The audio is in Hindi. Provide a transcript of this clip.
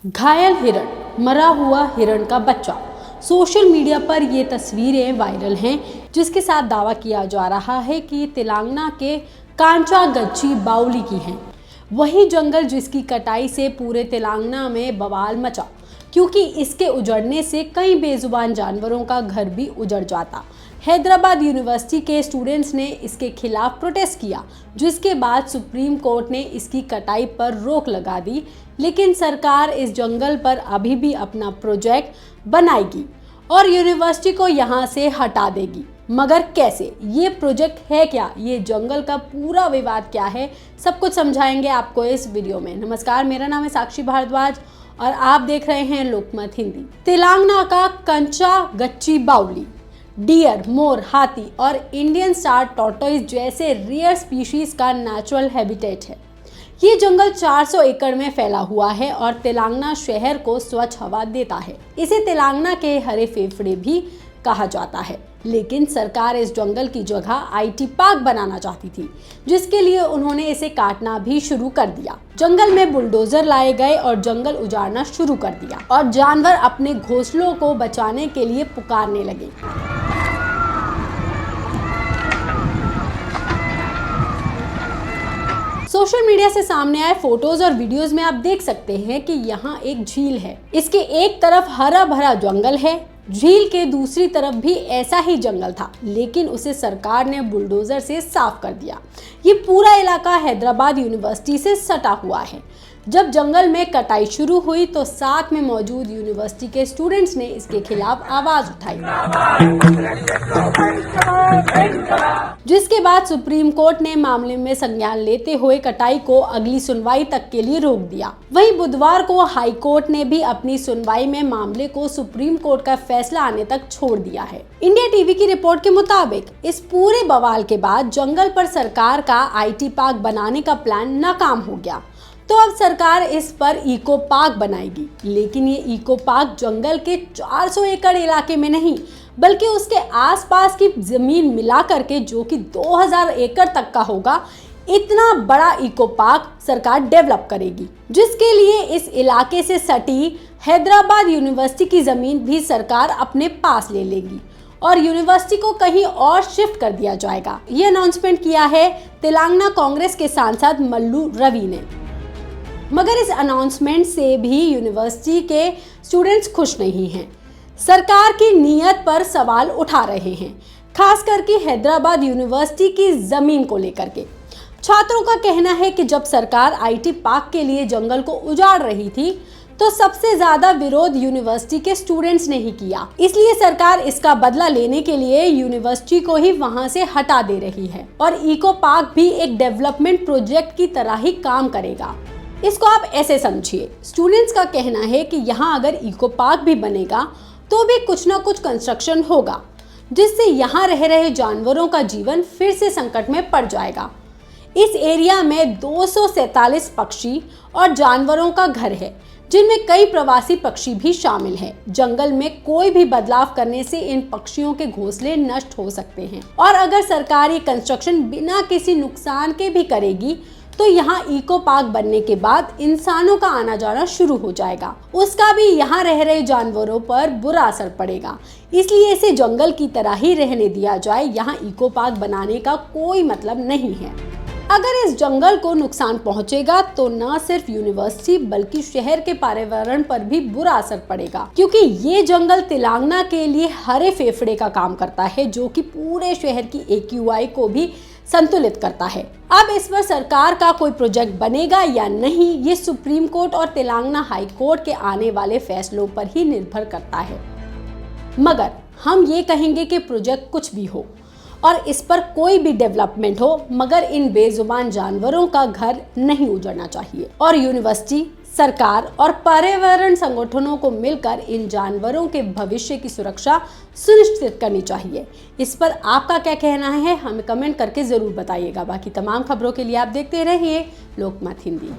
घायल हिरण, मरा हुआ हिरण का बच्चा। सोशल मीडिया पर ये तस्वीरें वायरल हैं, जिसके साथ दावा किया जा रहा है कि तेलंगाना के कांचागच्ची बावली की हैं। वही जंगल जिसकी कटाई से पूरे तेलंगाना में बवाल मचा, क्योंकि इसके उजड़ने से कई बेजुबान जानवरों का घर भी उजड़ जाता। हैदराबाद यूनिवर्सिटी के स्टूडेंट्स ने इसके खिलाफ प्रोटेस्ट किया, जिसके बाद सुप्रीम कोर्ट ने इसकी कटाई पर रोक लगा दी। लेकिन सरकार इस जंगल पर अभी भी अपना प्रोजेक्ट बनाएगी और यूनिवर्सिटी को यहाँ से हटा देगी। मगर कैसे? ये प्रोजेक्ट है क्या? ये जंगल का पूरा विवाद क्या है? सब कुछ समझाएंगे आपको इस वीडियो में। नमस्कार, मेरा नाम है साक्षी भारद्वाज और आप देख रहे हैं लोकमत हिंदी। तेलंगाना का कांचागच्ची बावली डियर, मोर, हाथी और इंडियन स्टार टॉर्टोइस जैसे रेयर स्पीशीज का नेचुरल हैबिटेट है। ये जंगल 400 एकड़ में फैला हुआ है और तेलंगाना शहर को स्वच्छ हवा देता है। इसे तेलंगाना के हरे फेफड़े भी कहा जाता है। लेकिन सरकार इस जंगल की जगह IT पार्क बनाना चाहती थी, जिसके लिए उन्होंने इसे काटना भी शुरू कर दिया। जंगल में बुलडोजर लाए गए और जंगल उजाड़ना शुरू कर दिया और जानवर अपने घोंसलों को बचाने के लिए पुकारने लगे। सोशल मीडिया से सामने आए फोटोज और वीडियोस में आप देख सकते हैं कि यहाँ एक झील है। इसके एक तरफ हरा भरा जंगल है, झील के दूसरी तरफ भी ऐसा ही जंगल था, लेकिन उसे सरकार ने बुलडोजर से साफ कर दिया। ये पूरा इलाका हैदराबाद यूनिवर्सिटी से सटा हुआ है। जब जंगल में कटाई शुरू हुई तो साथ में मौजूद यूनिवर्सिटी के स्टूडेंट्स ने इसके खिलाफ आवाज उठाई, जिसके बाद सुप्रीम कोर्ट ने मामले में संज्ञान लेते हुए कटाई को अगली सुनवाई तक के लिए रोक दिया। वहीं बुधवार को हाई कोर्ट ने भी अपनी सुनवाई में मामले को सुप्रीम कोर्ट का फैसला आने तक छोड़ दिया है। इंडिया टीवी की रिपोर्ट के मुताबिक इस पूरे बवाल के बाद जंगल पर सरकार का IT पार्क बनाने का प्लान नाकाम हो गया। तो अब सरकार इस पर इको पार्क बनाएगी, लेकिन ये इको पार्क जंगल के 400 एकड़ इलाके में नहीं, बल्कि उसके आसपास की जमीन मिला करके, जो कि 2000 एकड़ तक का होगा, इतना बड़ा इको पार्क सरकार डेवलप करेगी, जिसके लिए इस इलाके से सटी हैदराबाद यूनिवर्सिटी की जमीन भी सरकार अपने पास ले लेगी और यूनिवर्सिटी को कहीं और शिफ्ट कर दिया जाएगा। ये अनाउंसमेंट किया है तेलंगाना कांग्रेस के सांसद मल्लू रवि ने। मगर इस अनाउंसमेंट से भी यूनिवर्सिटी के स्टूडेंट्स खुश नहीं हैं। सरकार की नीयत पर सवाल उठा रहे हैं, खास करके हैदराबाद यूनिवर्सिटी की जमीन को लेकर के। छात्रों का कहना है कि जब सरकार IT पार्क के लिए जंगल को उजाड़ रही थी तो सबसे ज्यादा विरोध यूनिवर्सिटी के स्टूडेंट्स ने ही किया। इसलिए सरकार इसका बदला लेने के लिए यूनिवर्सिटी को ही वहां से हटा दे रही है और इको पार्क भी एक डेवलपमेंट प्रोजेक्ट की तरह ही काम करेगा। इसको आप ऐसे समझिए, स्टूडेंट्स का कहना है कि यहाँ अगर इको पार्क भी बनेगा तो भी कुछ ना कुछ कंस्ट्रक्शन होगा, जिससे यहाँ रह रहे जानवरों का जीवन फिर से संकट में पड़ जाएगा। इस एरिया में 247 पक्षी और जानवरों का घर है, जिनमें कई प्रवासी पक्षी भी शामिल हैं। जंगल में कोई भी बदलाव करने से इन पक्षियों के घोंसले नष्ट हो सकते हैं और अगर सरकार ये कंस्ट्रक्शन बिना किसी नुकसान के भी करेगी तो यहाँ इको पार्क बनने के बाद इंसानों का आना जाना शुरू हो जाएगा। उसका भी यहाँ रह रहे जानवरों पर बुरा असर पड़ेगा। इसलिए इसे जंगल की तरह ही रहने दिया जाए, यहाँ इको पार्क बनाने का कोई मतलब नहीं है। अगर इस जंगल को नुकसान पहुंचेगा तो न सिर्फ यूनिवर्सिटी बल्कि शहर के पर्यावरण पर भी बुरा असर पड़ेगा, क्योंकि ये जंगल तेलंगाना के लिए हरे फेफड़े का काम करता है, जो कि पूरे शहर की AQI को भी संतुलित करता है। अब इस पर सरकार का कोई प्रोजेक्ट बनेगा या नहीं, ये सुप्रीम कोर्ट और तेलंगाना हाई कोर्ट के आने वाले फैसलों पर ही निर्भर करता है। मगर हम ये कहेंगे कि प्रोजेक्ट कुछ भी हो और इस पर कोई भी डेवलपमेंट हो, मगर इन बेजुबान जानवरों का घर नहीं उजड़ना चाहिए और यूनिवर्सिटी, सरकार और पर्यावरण संगठनों को मिलकर इन जानवरों के भविष्य की सुरक्षा सुनिश्चित करनी चाहिए। इस पर आपका क्या कहना है, हमें कमेंट करके जरूर बताइएगा। बाकी तमाम खबरों के लिए आप देखते रहिए लोकमत हिंदी।